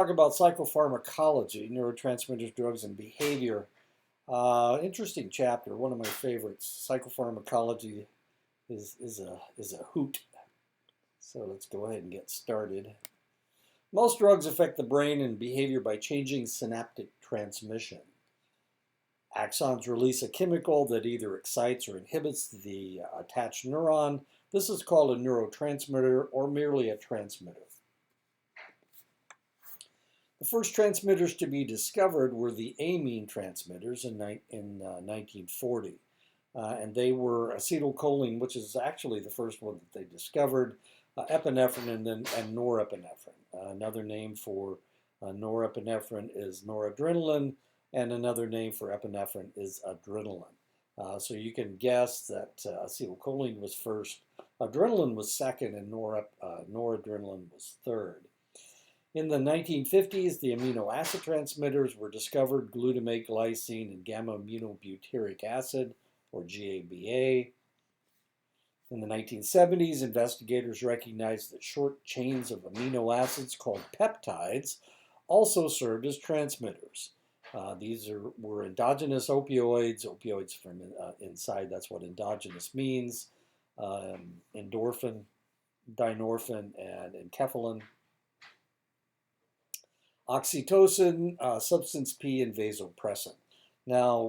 Talk about psychopharmacology, neurotransmitters, drugs, and behavior. Interesting chapter, one of my favorites. Psychopharmacology is a hoot. So let's go ahead and get started. Most drugs affect the brain and behavior by changing synaptic transmission. Axons release a chemical that either excites or inhibits the attached neuron. This is called a neurotransmitter or merely a transmitter. The first transmitters to be discovered were the amine transmitters in 1940. And they were acetylcholine, which is actually the first one that they discovered, epinephrine, and norepinephrine. Another name for norepinephrine is noradrenaline, and another name for epinephrine is adrenaline. So you can guess that acetylcholine was first, adrenaline was second, and noradrenaline was third. In the 1950s, the amino acid transmitters were discovered, glutamate, glycine, and gamma-aminobutyric acid, or GABA. In the 1970s, investigators recognized that short chains of amino acids called peptides also served as transmitters. These were endogenous opioids from inside, that's what endogenous means, endorphin, dynorphin, and enkephalin. Oxytocin, substance P, and vasopressin. Now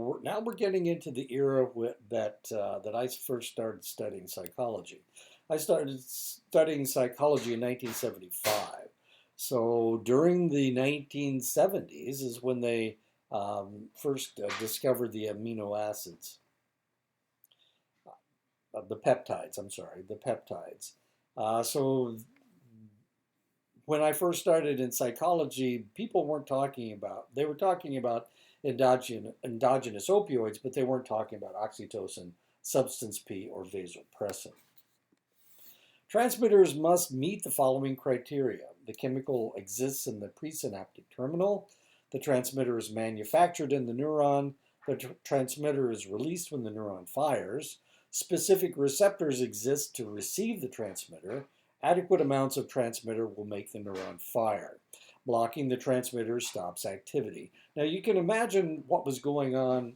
we're getting into the era that I first started studying psychology. I started studying psychology in 1975. So during the 1970s is when they first discovered the amino acids, the peptides. So when I first started in psychology, people weren't talking about, they were talking about endogenous opioids, but they weren't talking about oxytocin, substance P, or vasopressin. Transmitters must meet the following criteria. The chemical exists in the presynaptic terminal. The transmitter is manufactured in the neuron. The transmitter is released when the neuron fires. Specific receptors exist to receive the transmitter. Adequate amounts of transmitter will make the neuron fire. Blocking the transmitter stops activity. Now you can imagine what was going on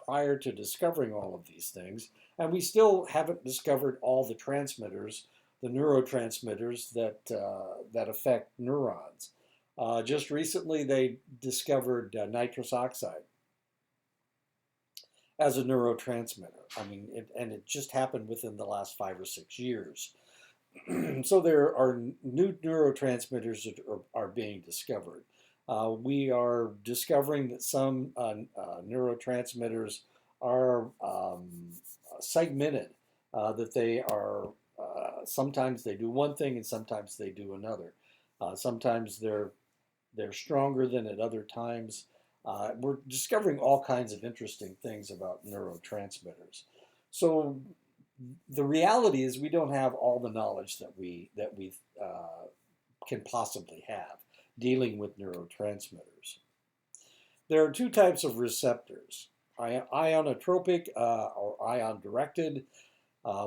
prior to discovering all of these things, and we still haven't discovered all the transmitters, the neurotransmitters that affect neurons. Just recently they discovered nitrous oxide as a neurotransmitter. It just happened within the last 5 or 6 years. So there are new neurotransmitters that are being discovered. We are discovering that some neurotransmitters are segmented, that they are, sometimes they do one thing and sometimes they do another. Sometimes they're stronger than at other times. We're discovering all kinds of interesting things about neurotransmitters. So the reality is we don't have all the knowledge that we can possibly have dealing with neurotransmitters. There are two types of receptors, ionotropic or ion-directed,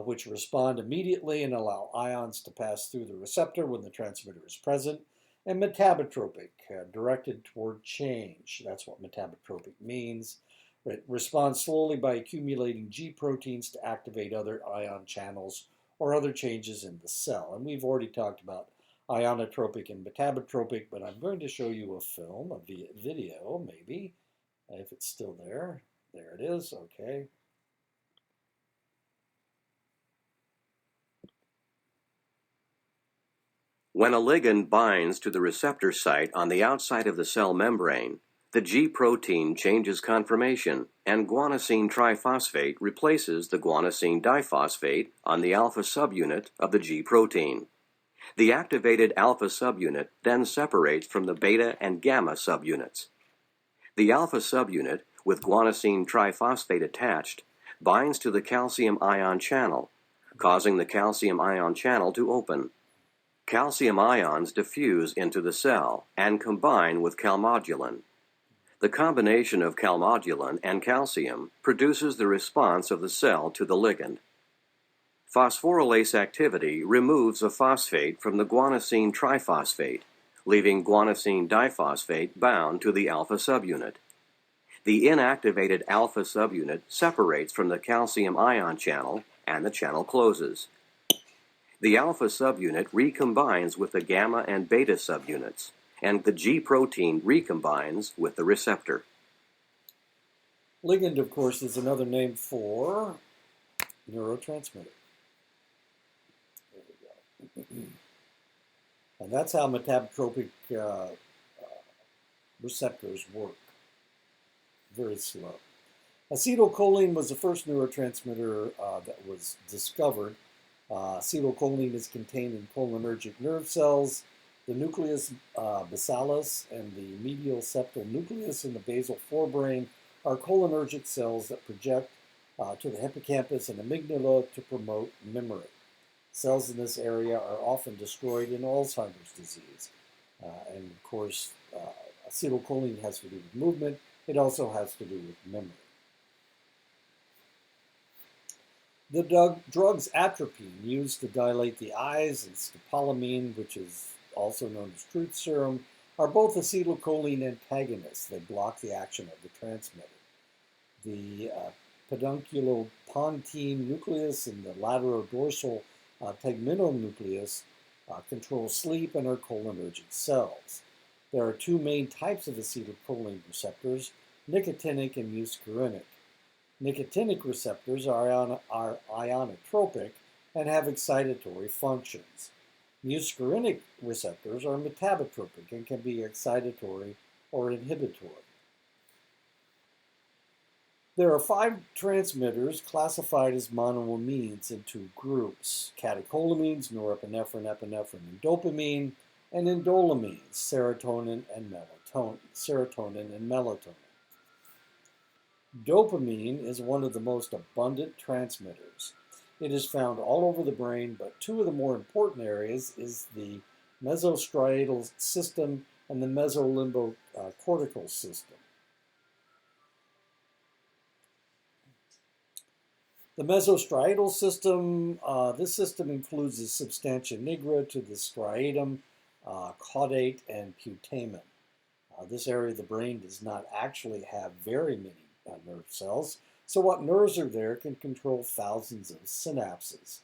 which respond immediately and allow ions to pass through the receptor when the transmitter is present, and metabotropic, directed toward change. That's what metabotropic means. It responds slowly by accumulating G proteins to activate other ion channels or other changes in the cell. And we've already talked about ionotropic and metabotropic, but I'm going to show you a film, a video, maybe, if it's still there. There it is, okay. When a ligand binds to the receptor site on the outside of the cell membrane, the G protein changes conformation, and guanosine triphosphate replaces the guanosine diphosphate on the alpha subunit of the G protein. The activated alpha subunit then separates from the beta and gamma subunits. The alpha subunit, with guanosine triphosphate attached, binds to the calcium ion channel, causing the calcium ion channel to open. Calcium ions diffuse into the cell and combine with calmodulin. The combination of calmodulin and calcium produces the response of the cell to the ligand. Phosphorylase activity removes a phosphate from the guanosine triphosphate, leaving guanosine diphosphate bound to the alpha subunit. The inactivated alpha subunit separates from the calcium ion channel and the channel closes. The alpha subunit recombines with the gamma and beta subunits, and the G protein recombines with the receptor. Ligand, of course, is another name for neurotransmitter. There we go. And that's how metabotropic receptors work. Very slow. Acetylcholine was the first neurotransmitter that was discovered. Acetylcholine is contained in cholinergic nerve cells. The nucleus basalis and the medial septal nucleus in the basal forebrain are cholinergic cells that project to the hippocampus and amygdala to promote memory. Cells in this area are often destroyed in Alzheimer's disease. And of course, acetylcholine has to do with movement. It also has to do with memory. The drugs atropine, used to dilate the eyes, and scopolamine, which is also known as truth serum, are both acetylcholine antagonists. They block the action of the transmitter. The pedunculopontine nucleus and the laterodorsal tegmental nucleus control sleep and are cholinergic cells. There are two main types of acetylcholine receptors, nicotinic and muscarinic. Nicotinic receptors are ionotropic and have excitatory functions. Muscarinic receptors are metabotropic and can be excitatory or inhibitory. There are 5 transmitters classified as monoamines in 2 groups: catecholamines, norepinephrine, epinephrine, and dopamine, and indolamines, serotonin and melatonin. Dopamine is one of the most abundant transmitters. It is found all over the brain, but 2 of the more important areas is the mesostriatal system and the mesolimbocortical system. The mesostriatal system, this system includes the substantia nigra to the striatum, caudate, and putamen. This area of the brain does not actually have very many nerve cells, so what nerves are there can control thousands of synapses.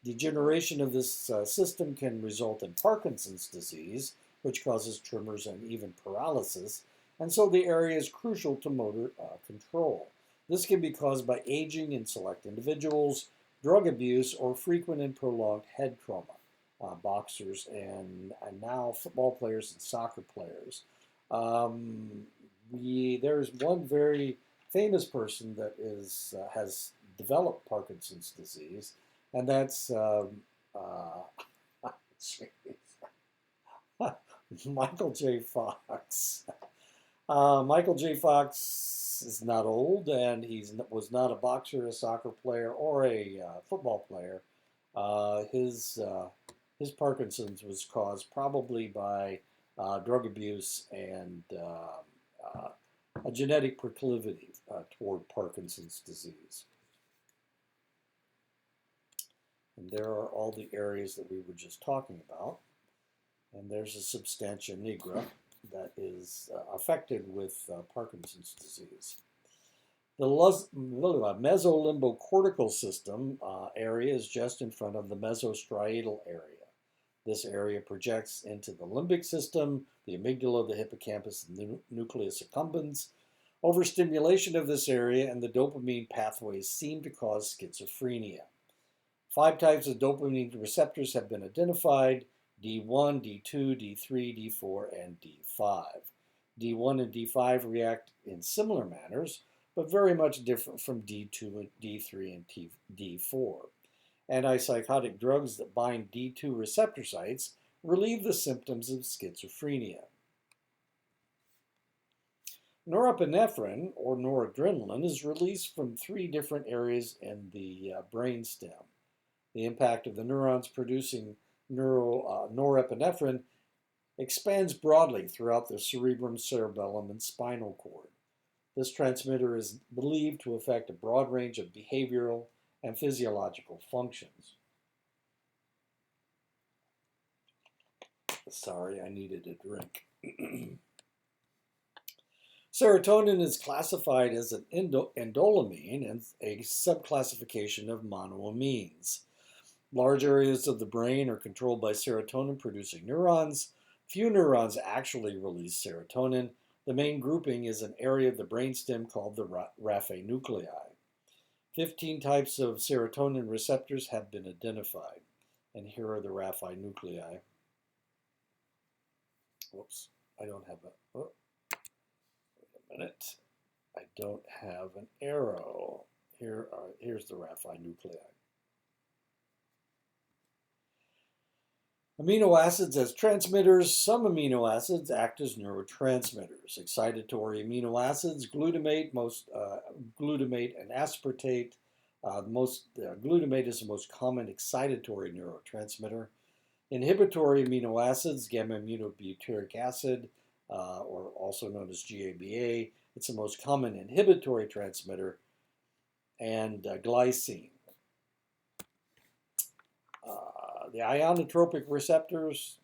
Degeneration of this system can result in Parkinson's disease, which causes tremors and even paralysis, and so the area is crucial to motor control. This can be caused by aging in select individuals, drug abuse, or frequent and prolonged head trauma. Boxers and now football players and soccer players. There's one very famous person that has developed Parkinson's disease, and that's Michael J. Fox. Michael J. Fox is not old, and he was not a boxer, a soccer player, or a football player. His Parkinson's was caused probably by drug abuse and a genetic proclivity toward Parkinson's disease. And there are all the areas that we were just talking about. And there's a substantia nigra that is affected with Parkinson's disease. The mesolimbocortical system area is just in front of the mesostriatal area. This area projects into the limbic system, the amygdala, the hippocampus, and the nucleus accumbens. Overstimulation of this area and the dopamine pathways seem to cause schizophrenia. 5 types of dopamine receptors have been identified: D1, D2, D3, D4, and D5. D1 and D5 react in similar manners, but very much different from D2, D3, and D4. Antipsychotic drugs that bind D2 receptor sites relieve the symptoms of schizophrenia. Norepinephrine, or noradrenaline, is released from 3 different areas in the brainstem. The impact of the neurons producing norepinephrine expands broadly throughout the cerebrum, cerebellum, and spinal cord. This transmitter is believed to affect a broad range of behavioral and physiological functions. Sorry, I needed a drink. Serotonin is classified as an endolamine and a subclassification of monoamines. Large areas of the brain are controlled by serotonin-producing neurons. Few neurons actually release serotonin. The main grouping is an area of the brainstem called the raphe nuclei. 15 types of serotonin receptors have been identified. And here are the raphe nuclei. Whoops, I don't have a... Oh, wait a minute. I don't have an arrow. Here's the raphe nuclei. Amino acids as transmitters. Some amino acids act as neurotransmitters. Excitatory amino acids, glutamate, glutamate and aspartate. Glutamate is the most common excitatory neurotransmitter. Inhibitory amino acids, gamma-aminobutyric acid, or also known as GABA. It's the most common inhibitory transmitter, and glycine. The ionotropic receptors,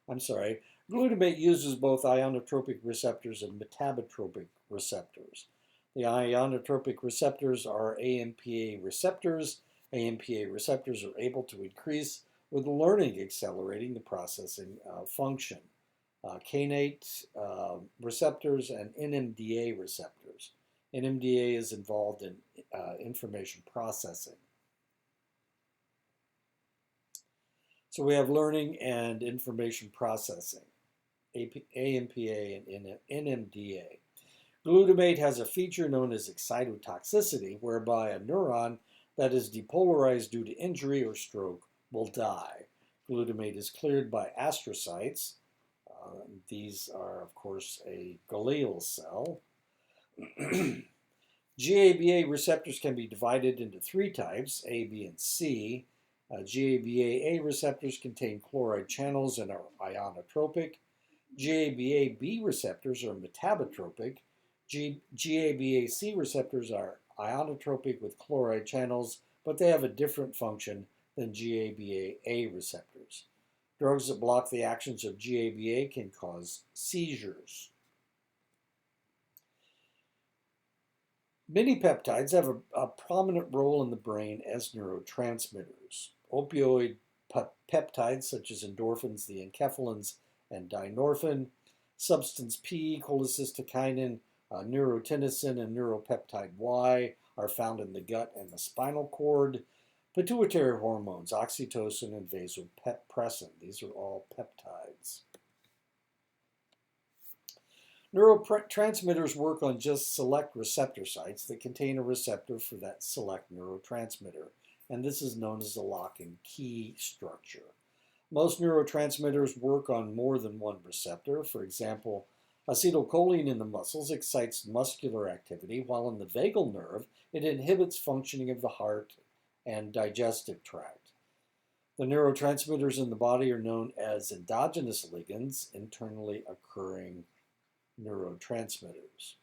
glutamate uses both ionotropic receptors and metabotropic receptors. The ionotropic receptors are AMPA receptors. AMPA receptors are able to increase with learning, accelerating the processing function. Kainate receptors and NMDA receptors. NMDA is involved in information processing. So we have learning and information processing, AMPA and NMDA. Glutamate has a feature known as excitotoxicity, whereby a neuron that is depolarized due to injury or stroke will die. Glutamate is cleared by astrocytes. These are, of course, a glial cell. GABA receptors can be divided into 3 types, A, B, and C. GABA-A receptors contain chloride channels and are ionotropic. GABA-B receptors are metabotropic. GABA-C receptors are ionotropic with chloride channels, but they have a different function than GABA-A receptors. Drugs that block the actions of GABA can cause seizures. Many peptides have a prominent role in the brain as neurotransmitters. Opioid peptides such as endorphins, the enkephalins, and dynorphin, substance P, cholecystokinin, neurotensin, and neuropeptide Y are found in the gut and the spinal cord. Pituitary hormones, oxytocin, and vasopressin. These are all peptides. Neurotransmitters work on just select receptor sites that contain a receptor for that select neurotransmitter, and this is known as the lock and key structure. Most neurotransmitters work on more than one receptor. For example, acetylcholine in the muscles excites muscular activity, while in the vagal nerve, it inhibits functioning of the heart and digestive tract. The neurotransmitters in the body are known as endogenous ligands, internally occurring neurotransmitters.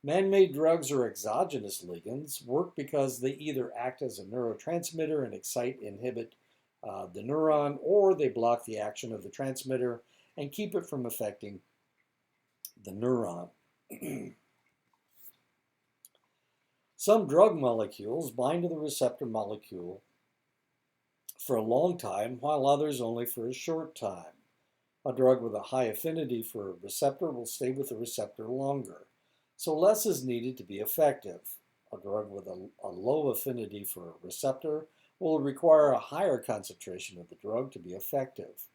Man-made drugs or exogenous ligands work because they either act as a neurotransmitter and inhibit the neuron, or they block the action of the transmitter and keep it from affecting the neuron. Some drug molecules bind to the receptor molecule for a long time, while others only for a short time. A drug with a high affinity for a receptor will stay with the receptor longer, so less is needed to be effective. A drug with a low affinity for a receptor will require a higher concentration of the drug to be effective.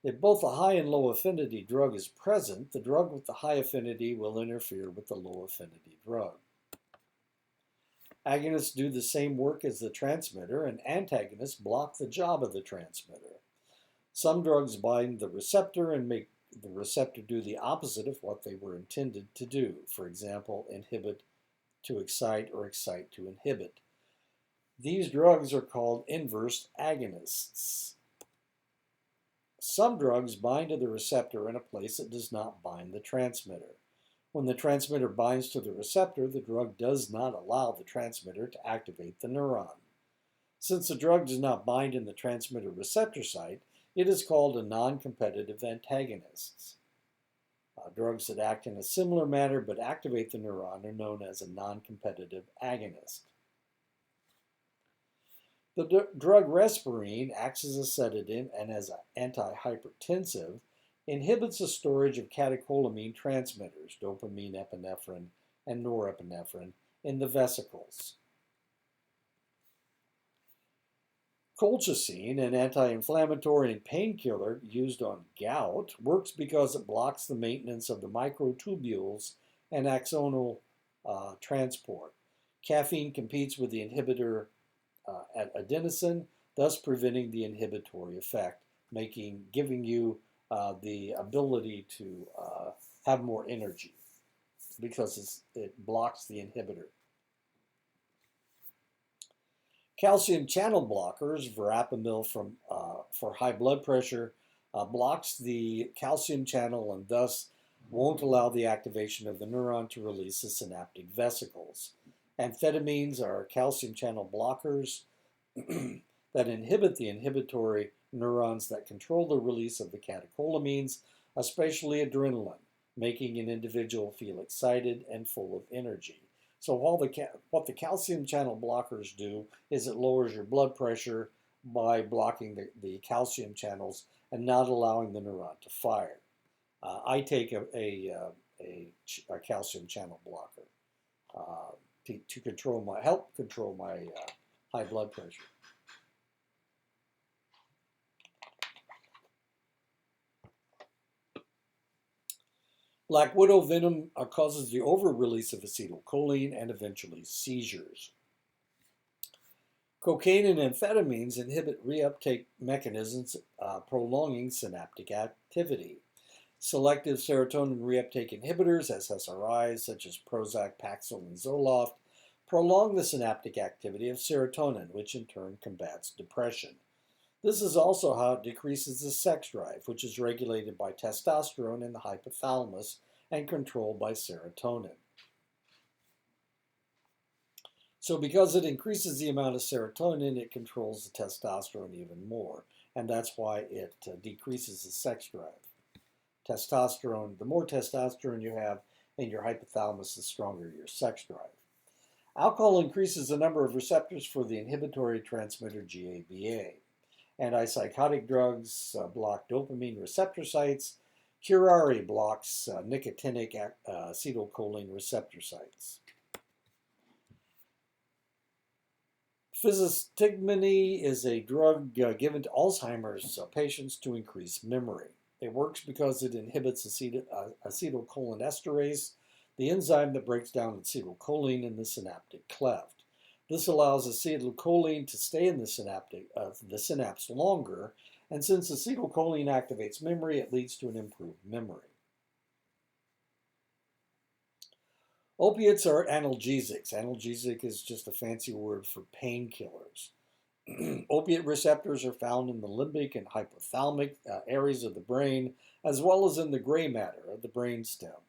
If both a high and low affinity drug is present, the drug with the high affinity will interfere with the low affinity drug. Agonists do the same work as the transmitter, and antagonists block the job of the transmitter. Some drugs bind the receptor and make the receptor do the opposite of what they were intended to do. For example, inhibit to excite or excite to inhibit. These drugs are called inverse agonists. Some drugs bind to the receptor in a place that does not bind the transmitter. When the transmitter binds to the receptor, the drug does not allow the transmitter to activate the neuron. Since the drug does not bind in the transmitter receptor site, It is called a non-competitive antagonist. Drugs that act in a similar manner but activate the neuron are known as a non-competitive agonist. The drug Respirine acts as a sedative and as an antihypertensive, inhibits the storage of catecholamine transmitters, dopamine, epinephrine, and norepinephrine, in the vesicles. Colchicine, an anti-inflammatory and painkiller used on gout, works because it blocks the maintenance of the microtubules and axonal transport. Caffeine competes with the inhibitor at adenosine, thus preventing the inhibitory effect, giving you the ability to have more energy because it blocks the inhibitor. Calcium channel blockers, verapamil for high blood pressure, blocks the calcium channel and thus won't allow the activation of the neuron to release the synaptic vesicles. Amphetamines are calcium channel blockers that inhibit the inhibitory neurons that control the release of the catecholamines, especially adrenaline, making an individual feel excited and full of energy. So what the calcium channel blockers do is it lowers your blood pressure by blocking the calcium channels and not allowing the neuron to fire. I take a calcium channel blocker to help control my high blood pressure. Black widow venom causes the over-release of acetylcholine and eventually seizures. Cocaine and amphetamines inhibit reuptake mechanisms, prolonging synaptic activity. Selective serotonin reuptake inhibitors, SSRIs, such as Prozac, Paxil, and Zoloft, prolong the synaptic activity of serotonin, which in turn combats depression. This is also how it decreases the sex drive, which is regulated by testosterone in the hypothalamus and controlled by serotonin. So because it increases the amount of serotonin, it controls the testosterone even more, and that's why it decreases the sex drive. Testosterone, the more testosterone you have in your hypothalamus, the stronger your sex drive. Alcohol increases the number of receptors for the inhibitory transmitter GABA. Antipsychotic drugs block dopamine receptor sites. Curare blocks nicotinic acetylcholine receptor sites. Physostigmine is a drug given to Alzheimer's patients to increase memory. It works because it inhibits acetylcholinesterase, the enzyme that breaks down acetylcholine in the synaptic cleft. This allows acetylcholine to stay in the synapse longer, and since acetylcholine activates memory, it leads to an improved memory. Opiates are analgesics. Analgesic is just a fancy word for painkillers. Opiate receptors are found in the limbic and hypothalamic areas of the brain, as well as in the gray matter of the brainstem.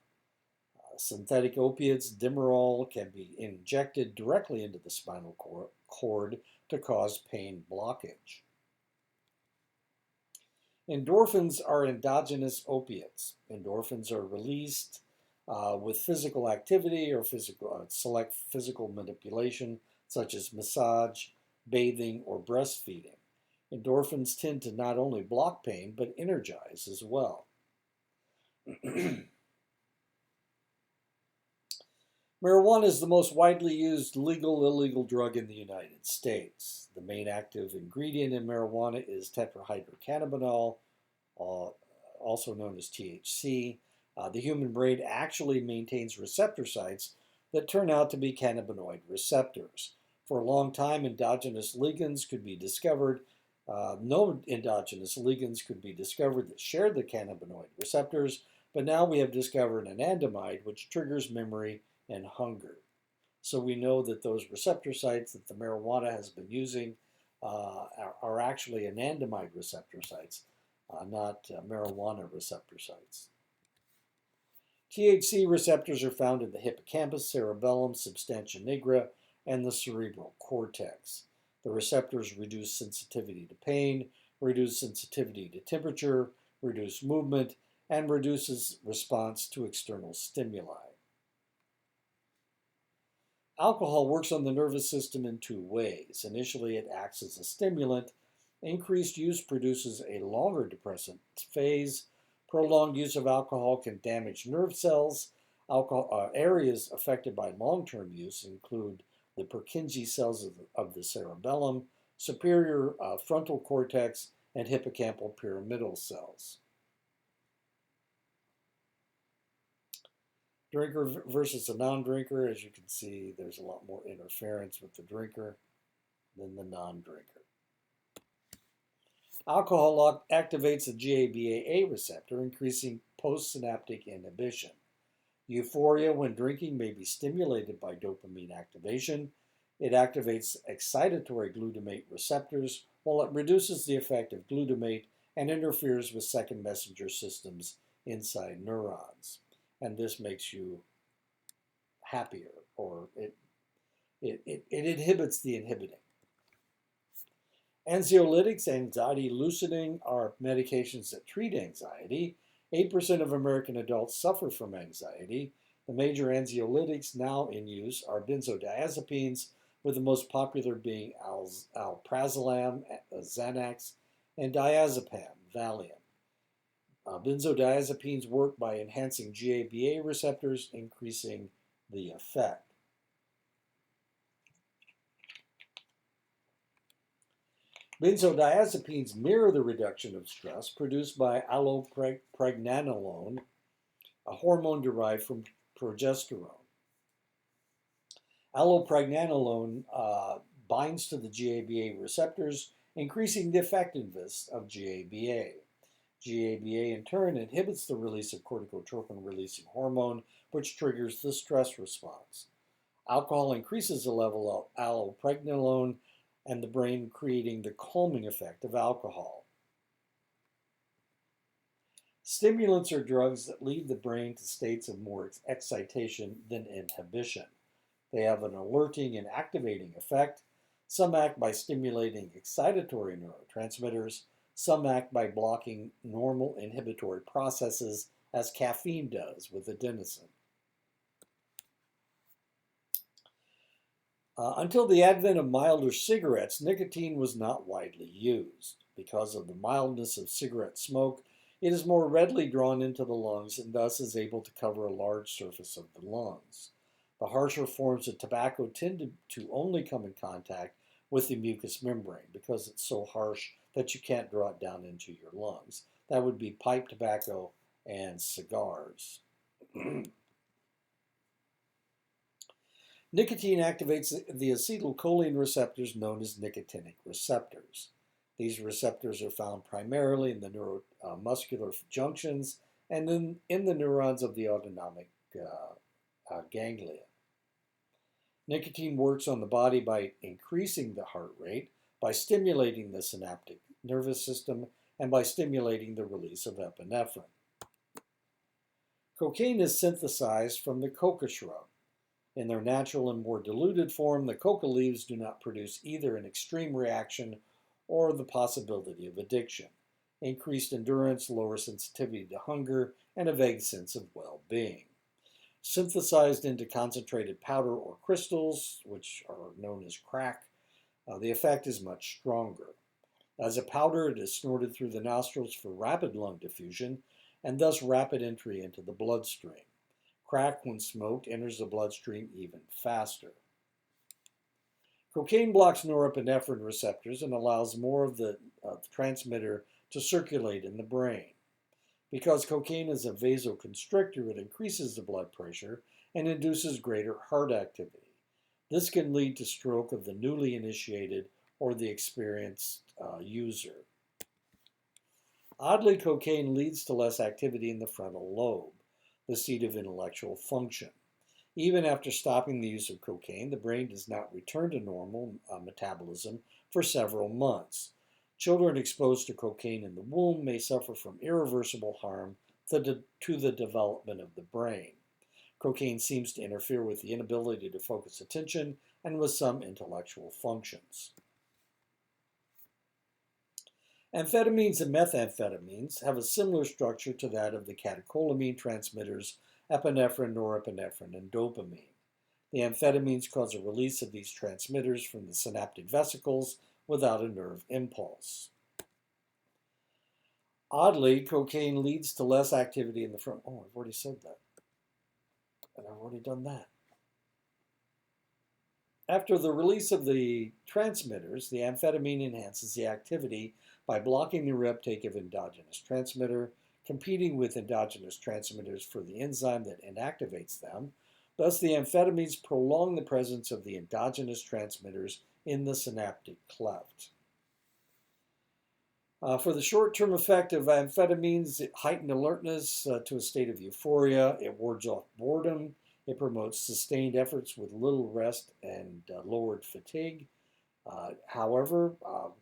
Synthetic opiates, Demerol, can be injected directly into the spinal cord to cause pain blockage. Endorphins are endogenous opiates. Endorphins are released with physical activity or select physical manipulation, such as massage, bathing, or breastfeeding. Endorphins tend to not only block pain, but energize as well. Marijuana is the most widely used illegal drug in the United States. The main active ingredient in marijuana is tetrahydrocannabinol, also known as THC. The human brain actually maintains receptor sites that turn out to be cannabinoid receptors. For a long time, endogenous ligands could be discovered. No endogenous ligands could be discovered that shared the cannabinoid receptors, but now we have discovered an anandamide which triggers memory and hunger. So we know that those receptor sites that the marijuana has been using are actually anandamide receptor sites, not marijuana receptor sites. THC receptors are found in the hippocampus, cerebellum, substantia nigra, and the cerebral cortex. The receptors reduce sensitivity to pain, reduced sensitivity to temperature, reduced movement, and reduces response to external stimuli. Alcohol works on the nervous system in two ways. Initially, it acts as a stimulant. Increased use produces a longer depressant phase. Prolonged use of alcohol can damage nerve cells. Areas affected by long-term use include the Purkinje cells of the cerebellum, superior frontal cortex, and hippocampal pyramidal cells. Drinker versus a non-drinker. As you can see, there's a lot more interference with the drinker than the non-drinker. Alcohol activates the GABA receptor, increasing postsynaptic inhibition. Euphoria when drinking may be stimulated by dopamine activation. It activates excitatory glutamate receptors, while it reduces the effect of glutamate and interferes with second messenger systems inside neurons. And this makes you happier, or it inhibits the inhibiting. Anxiolytics, anxiety loosening, are medications that treat anxiety. 8% of American adults suffer from anxiety. The major anxiolytics now in use are benzodiazepines, with the most popular being alprazolam, Xanax, and diazepam, Valium. Benzodiazepines work by enhancing GABA receptors, increasing the effect. Benzodiazepines mirror the reduction of stress produced by allopregnanolone, a hormone derived from progesterone. Allopregnanolone binds to the GABA receptors, increasing the effectiveness of GABA. GABA in turn inhibits the release of corticotropin-releasing hormone, which triggers the stress response. Alcohol increases the level of allopregnanolone and the brain, creating the calming effect of alcohol. Stimulants are drugs that lead the brain to states of more excitation than inhibition. They have an alerting and activating effect. Some act by stimulating excitatory neurotransmitters. Some act by blocking normal inhibitory processes, as caffeine does with adenosine. Until the advent of milder cigarettes, nicotine was not widely used. Because of the mildness of cigarette smoke, it is more readily drawn into the lungs and thus is able to cover a large surface of the lungs. The harsher forms of tobacco tend to only come in contact with the mucous membrane because it's so harsh that you can't draw it down into your lungs. That would be pipe tobacco and cigars. Nicotine activates the acetylcholine receptors known as nicotinic receptors. These receptors are found primarily in the neuromuscular junctions and in the neurons of the autonomic ganglia. Nicotine works on the body by increasing the heart rate, by stimulating the synaptic nervous system, and by stimulating the release of epinephrine. Cocaine is synthesized from the coca shrub. In their natural and more diluted form, the coca leaves do not produce either an extreme reaction or the possibility of addiction. Increased endurance, lower sensitivity to hunger, and a vague sense of well-being. Synthesized into concentrated powder or crystals, which are known as crack, the effect is much stronger. As a powder, it is snorted through the nostrils for rapid lung diffusion and thus rapid entry into the bloodstream. Crack, when smoked, enters the bloodstream even faster. Cocaine blocks norepinephrine receptors and allows more of the transmitter to circulate in the brain. Because cocaine is a vasoconstrictor, it increases the blood pressure and induces greater heart activity. This can lead to stroke of the newly initiated or the experienced user. Oddly, cocaine leads to less activity in the frontal lobe, the seat of intellectual function. Even after stopping the use of cocaine, the brain does not return to normal metabolism for several months. Children exposed to cocaine in the womb may suffer from irreversible harm to the development of the brain. Cocaine seems to interfere with the inability to focus attention and with some intellectual functions. Amphetamines and methamphetamines have a similar structure to that of the catecholamine transmitters epinephrine, norepinephrine, and dopamine. The amphetamines cause a release of these transmitters from the synaptic vesicles without a nerve impulse. Oddly, cocaine leads to less activity in the front. Oh, I've already said that. And I've already done that. After the release of the transmitters, the amphetamine enhances the activity by blocking the reuptake of endogenous transmitter, competing with endogenous transmitters for the enzyme that inactivates them. Thus, the amphetamines prolong the presence of the endogenous transmitters in the synaptic cleft. For the short-term effect of amphetamines, it heightens alertness to a state of euphoria. It wards off boredom. It promotes sustained efforts with little rest and lowered fatigue. However,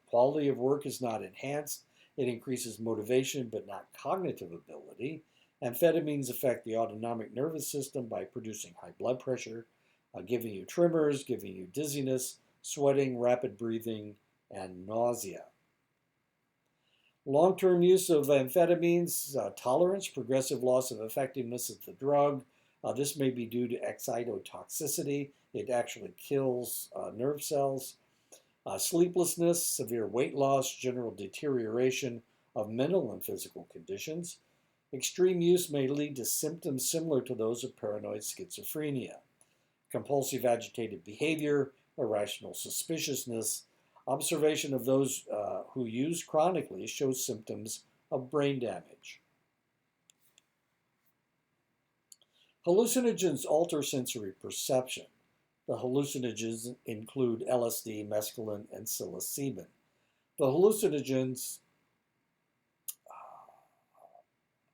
quality of work is not enhanced. It increases motivation but not cognitive ability. Amphetamines affect the autonomic nervous system by producing high blood pressure, giving you tremors, giving you dizziness, sweating, rapid breathing, and nausea. Long-term use of amphetamines, tolerance, progressive loss of effectiveness of the drug. This may be due to excitotoxicity. It actually kills nerve cells. Sleeplessness, severe weight loss, general deterioration of mental and physical conditions. Extreme use may lead to symptoms similar to those of paranoid schizophrenia. Compulsive agitated behavior, irrational suspiciousness. Observation of those who use chronically shows symptoms of brain damage. Hallucinogens alter sensory perception. The hallucinogens include LSD, mescaline, and psilocybin. The hallucinogens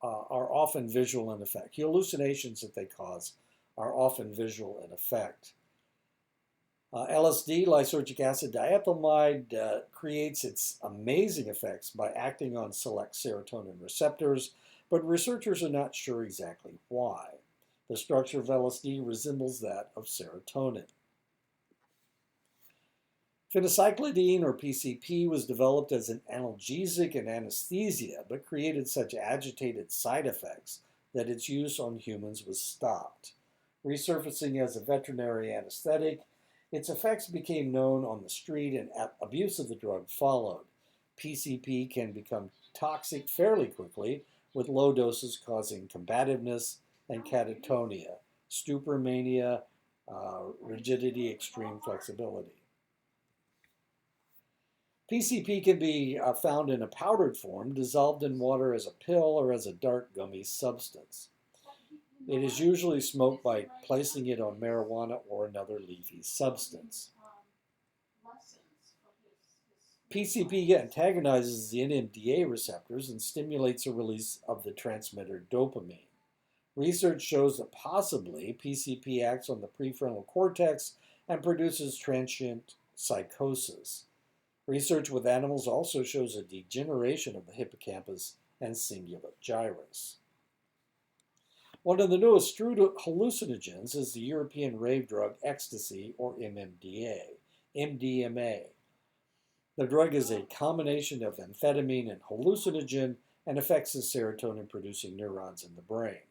are often visual in effect. Hallucinations that they cause are often visual in effect. LSD, lysergic acid diethylamide, creates its amazing effects by acting on select serotonin receptors, but researchers are not sure exactly why. The structure of LSD resembles that of serotonin. Phencyclidine, or PCP, was developed as an analgesic and anesthesia, but created such agitated side effects that its use on humans was stopped. Resurfacing as a veterinary anesthetic, its effects became known on the street and abuse of the drug followed. PCP can become toxic fairly quickly, with low doses causing combativeness and catatonia, stupor mania, rigidity, extreme flexibility. PCP can be found in a powdered form, dissolved in water as a pill or as a dark gummy substance. It is usually smoked by placing it on marijuana or another leafy substance. PCP antagonizes the NMDA receptors and stimulates the release of the transmitter dopamine. Research shows that possibly PCP acts on the prefrontal cortex and produces transient psychosis. Research with animals also shows a degeneration of the hippocampus and cingulate gyrus. One of the newest hallucinogens is the European rave drug ecstasy, or MDMA. The drug is a combination of amphetamine and hallucinogen and affects the serotonin-producing neurons in the brain.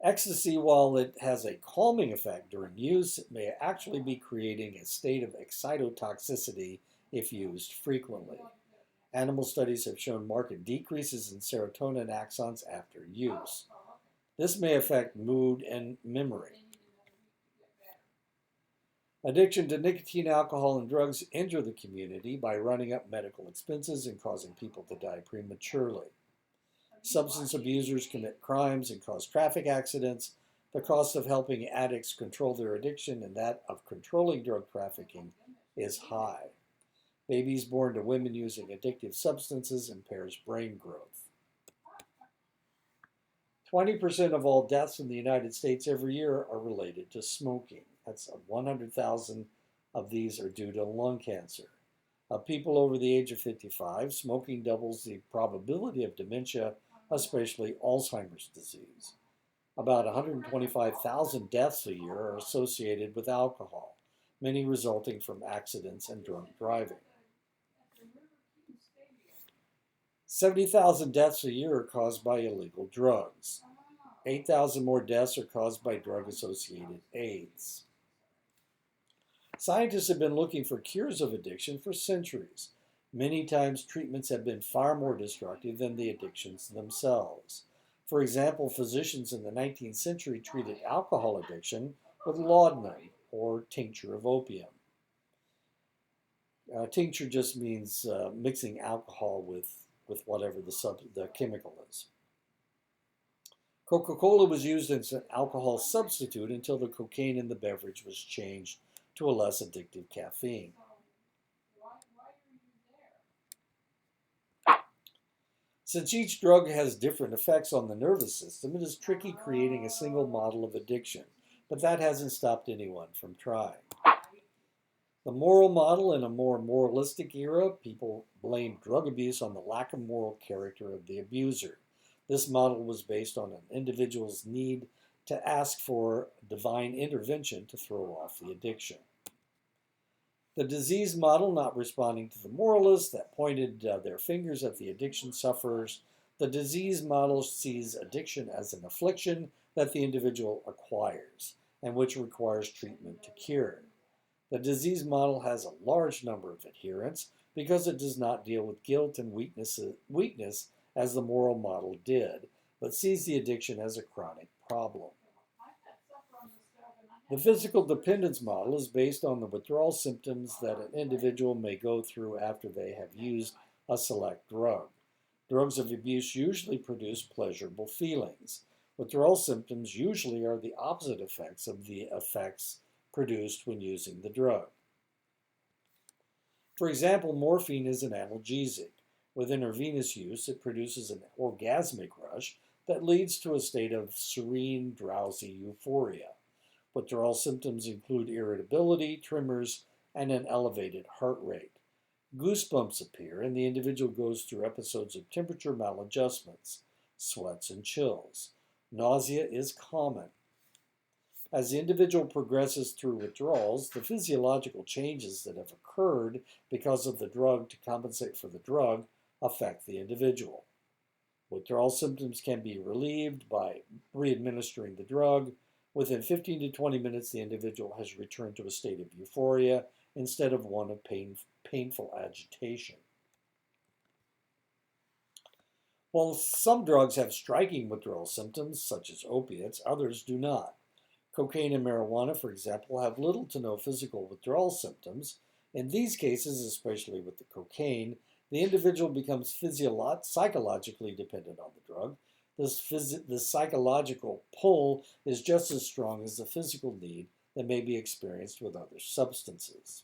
Ecstasy, while it has a calming effect during use, it may actually be creating a state of excitotoxicity if used frequently. Animal studies have shown marked decreases in serotonin axons after use. This may affect mood and memory. Addiction to nicotine, alcohol, and drugs injure the community by running up medical expenses and causing people to die prematurely. Substance abusers commit crimes and cause traffic accidents. The cost of helping addicts control their addiction and that of controlling drug trafficking is high. Babies born to women using addictive substances impairs brain growth. 20% of all deaths in the United States every year are related to smoking. That's 100,000 of these are due to lung cancer. Of people over the age of 55, smoking doubles the probability of dementia, especially Alzheimer's disease. About 125,000 deaths a year are associated with alcohol. many resulting from accidents and drunk driving. 70,000 deaths a year are caused by illegal drugs. 8,000 more deaths are caused by drug-associated AIDS. Scientists have been looking for cures of addiction for centuries. Many times, treatments have been far more destructive than the addictions themselves. For example, physicians in the 19th century treated alcohol addiction with laudanum, or tincture of opium. Tincture just means mixing alcohol with whatever the chemical is. Coca-Cola was used as an alcohol substitute until the cocaine in the beverage was changed to a less addictive caffeine. Since each drug has different effects on the nervous system, it is tricky creating a single model of addiction, but that hasn't stopped anyone from trying. The moral model, in a more moralistic era, people blamed drug abuse on the lack of moral character of the abuser. This model was based on an individual's need to ask for divine intervention to throw off the addiction. The disease model, not responding to the moralists that pointed their fingers at the addiction sufferers, the disease model sees addiction as an affliction that the individual acquires and which requires treatment to cure. The disease model has a large number of adherents because it does not deal with guilt and weakness as the moral model did, but sees the addiction as a chronic problem. The physical dependence model is based on the withdrawal symptoms that an individual may go through after they have used a select drug. Drugs of abuse usually produce pleasurable feelings. Withdrawal symptoms usually are the opposite effects of the effects produced when using the drug. For example, morphine is an analgesic. With intravenous use, it produces an orgasmic rush that leads to a state of serene, drowsy euphoria. Withdrawal symptoms include irritability, tremors, and an elevated heart rate. Goosebumps appear, and the individual goes through episodes of temperature maladjustments, sweats, and chills. Nausea is common. As the individual progresses through withdrawals, the physiological changes that have occurred because of the drug to compensate for the drug affect the individual. Withdrawal symptoms can be relieved by re-administering the drug. Within 15 to 20 minutes, the individual has returned to a state of euphoria instead of one of painful agitation. While some drugs have striking withdrawal symptoms, such as opiates, others do not. Cocaine and marijuana, for example, have little to no physical withdrawal symptoms. In these cases, especially with the cocaine, the individual becomes psychologically dependent on the drug. This psychological pull is just as strong as the physical need that may be experienced with other substances.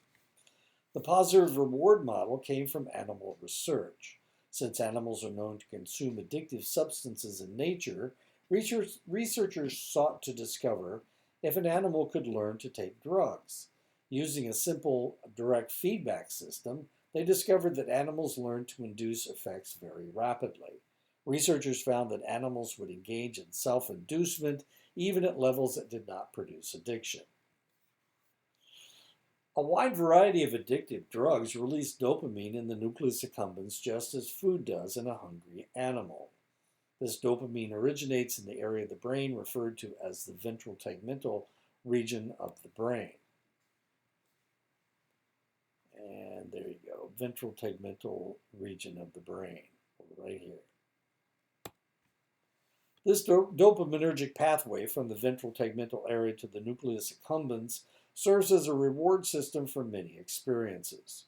The positive reward model came from animal research. Since animals are known to consume addictive substances in nature, researchers sought to discover if an animal could learn to take drugs. Using a simple direct feedback system, they discovered that animals learn to induce effects very rapidly. Researchers found that animals would engage in self-inducement even at levels that did not produce addiction. A wide variety of addictive drugs release dopamine in the nucleus accumbens just as food does in a hungry animal. This dopamine originates in the area of the brain referred to as the ventral tegmental region of the brain. And there you go, ventral tegmental region of the brain, right here. This dopaminergic pathway from the ventral tegmental area to the nucleus accumbens serves as a reward system for many experiences.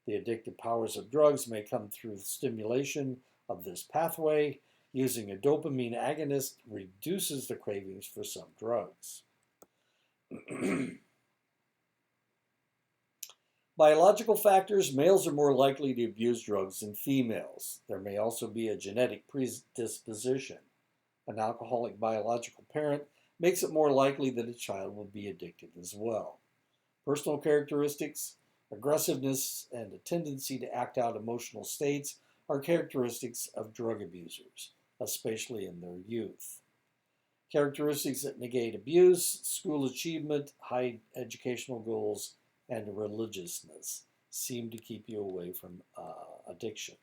The addictive powers of drugs may come through the stimulation of this pathway. Using a dopamine agonist reduces the cravings for some drugs. Biological factors: males are more likely to abuse drugs than females. There may also be a genetic predisposition. An alcoholic biological parent makes it more likely that a child will be addicted as well. Personal characteristics: aggressiveness and a tendency to act out emotional states are characteristics of drug abusers, especially in their youth. Characteristics that negate abuse, school achievement, high educational goals, and religiousness seem to keep you away from addiction.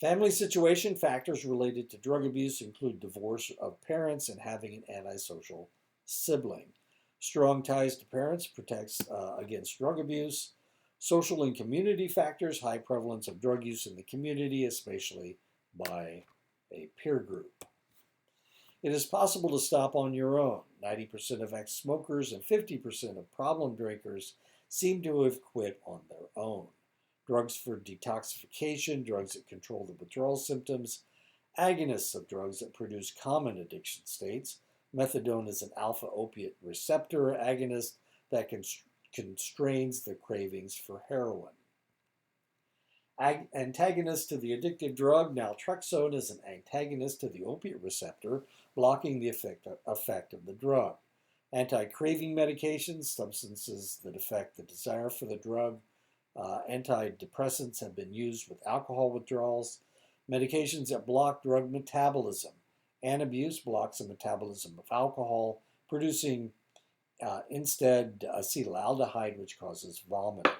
Family situation factors related to drug abuse include divorce of parents and having an antisocial sibling. Strong ties to parents protects against drug abuse. Social and community factors, high prevalence of drug use in the community, especially by a peer group. It is possible to stop on your own. 90% of ex-smokers and 50% of problem drinkers seem to have quit on their own. Drugs for detoxification, drugs that control the withdrawal symptoms, agonists of drugs that produce common addiction states. Methadone is an alpha opiate receptor agonist that constrains the cravings for heroin. Antagonist to the addictive drug, naltrexone is an antagonist to the opiate receptor, blocking the effect of the drug. Anti-craving medications, substances that affect the desire for the drug. Antidepressants have been used with alcohol withdrawals. Medications that block drug metabolism. Antabuse blocks the metabolism of alcohol, producing instead acetaldehyde, which causes vomiting.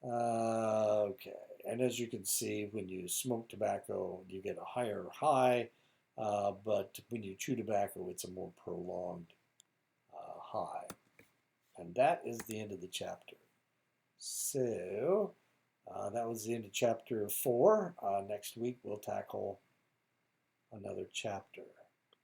Okay, and as you can see, when you smoke tobacco, you get a higher high, but when you chew tobacco, it's a more prolonged high. And that is the end of the chapter. So, that was the end of chapter 4. Next week, we'll tackle another chapter.